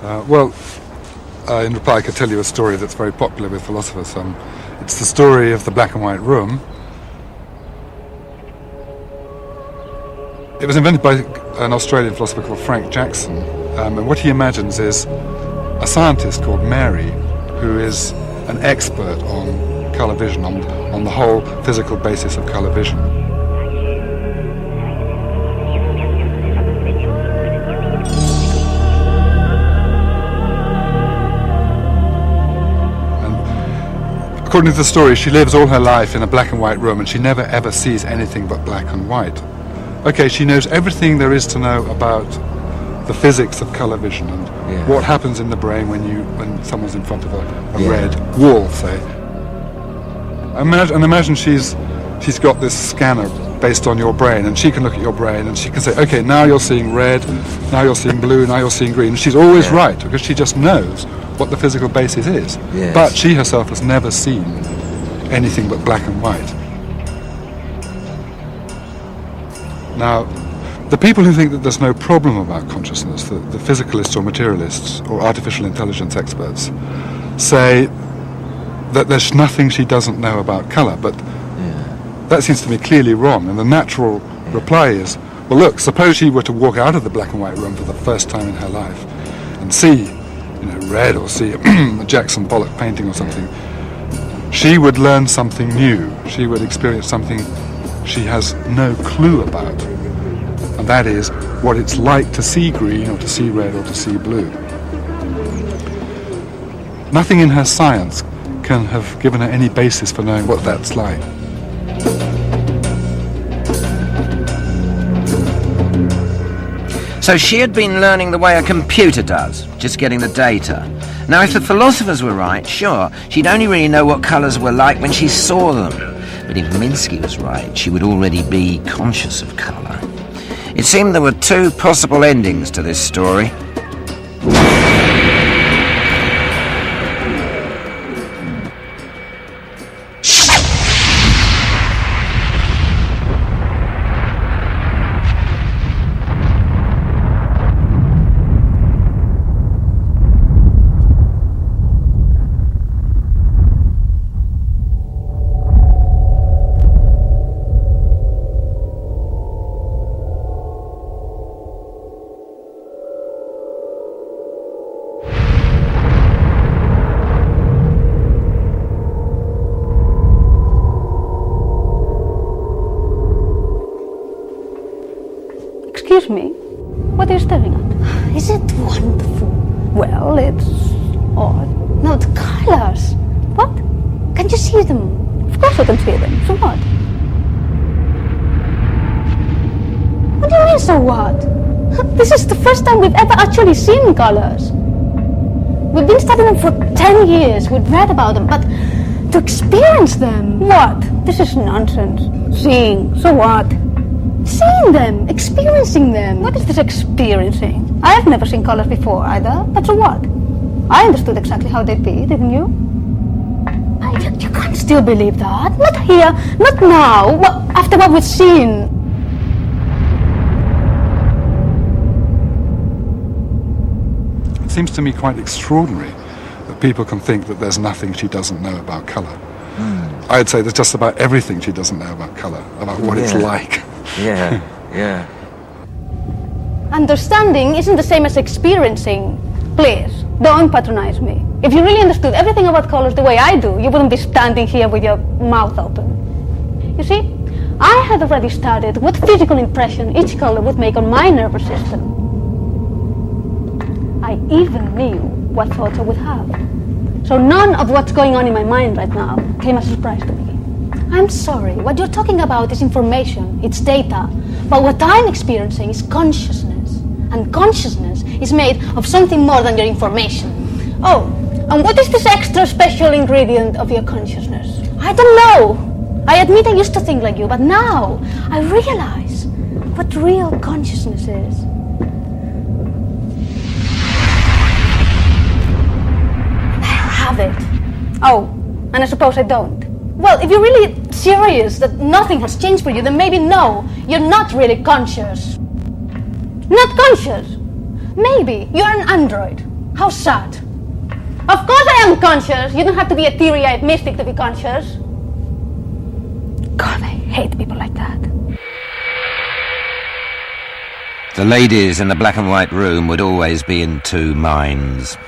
In reply, I could tell you a story that's very popular with philosophers. It's the story of the black and white room. It was invented by an Australian philosopher called Frank Jackson, and what he imagines is a scientist called Mary, who is an expert on colour vision, on the whole physical basis of colour vision. And according to the story, she lives all her life in a black and white room, and she never ever sees anything but black and white. Okay, she knows everything there is to know about the physics of colour vision and what happens in the brain when someone's in front of a red wall, say. Imagine she's got this scanner based on your brain, and she can look at your brain and she can say, okay, now you're seeing red, now you're seeing blue, now you're seeing green. And she's always right, because she just knows what the physical basis is. Yes. But she herself has never seen anything but black and white. Now, the people who think that there's no problem about consciousness, the physicalists or materialists or artificial intelligence experts, say that there's nothing she doesn't know about colour, but that seems to me clearly wrong. And the natural reply is, well, look, suppose she were to walk out of the black and white room for the first time in her life and see, red, or see a Jackson Pollock painting or something. She would learn something new. She would experience something she has no clue about, and that is what it's like to see green or to see red or to see blue. Nothing in her science can have given her any basis for knowing what that's like. So she had been learning the way a computer does, just getting the data. Now, if the philosophers were right, sure, she'd only really know what colours were like when she saw them. But if Minsky was right, she would already be conscious of colour. It seemed there were two possible endings to this story. Excuse me, what are you staring at? Is it wonderful? Well, it's odd. No, the colors. What? Can you see them? Of course I can see them. So what? What do you mean, so what? This is the first time we've ever actually seen colors. We've been studying them for 10 years. We've read about them, but to experience them. What? This is nonsense. Seeing. So what? Seeing them, experiencing them. What is this experiencing? I have never seen colors before either, but so what? I understood exactly how they'd be, didn't you? You can't still believe that. Not here, not now, after what we've seen. It seems to me quite extraordinary that people can think that there's nothing she doesn't know about colour. I'd say there's just about everything she doesn't know about colour, about what it's like. Yeah. Understanding isn't the same as experiencing. Please, don't patronize me. If you really understood everything about colors the way I do, you wouldn't be standing here with your mouth open. You see, I had already studied what physical impression each color would make on my nervous system. I even knew what thoughts I would have. So none of what's going on in my mind right now came as a surprise to me. I'm sorry, what you're talking about is information, it's data. But what I'm experiencing is consciousness. And consciousness is made of something more than your information. Oh, and what is this extra special ingredient of your consciousness? I don't know. I admit I used to think like you, but now I realize what real consciousness is. I have it. Oh, and I suppose I don't. Well, if you're really serious that nothing has changed for you, then maybe no, you're not really conscious. Not conscious. Maybe you're an android. How sad. Of course I am conscious. You don't have to be a teary-eyed mystic to be conscious. God, I hate people like that. The ladies in the black and white room would always be in two minds.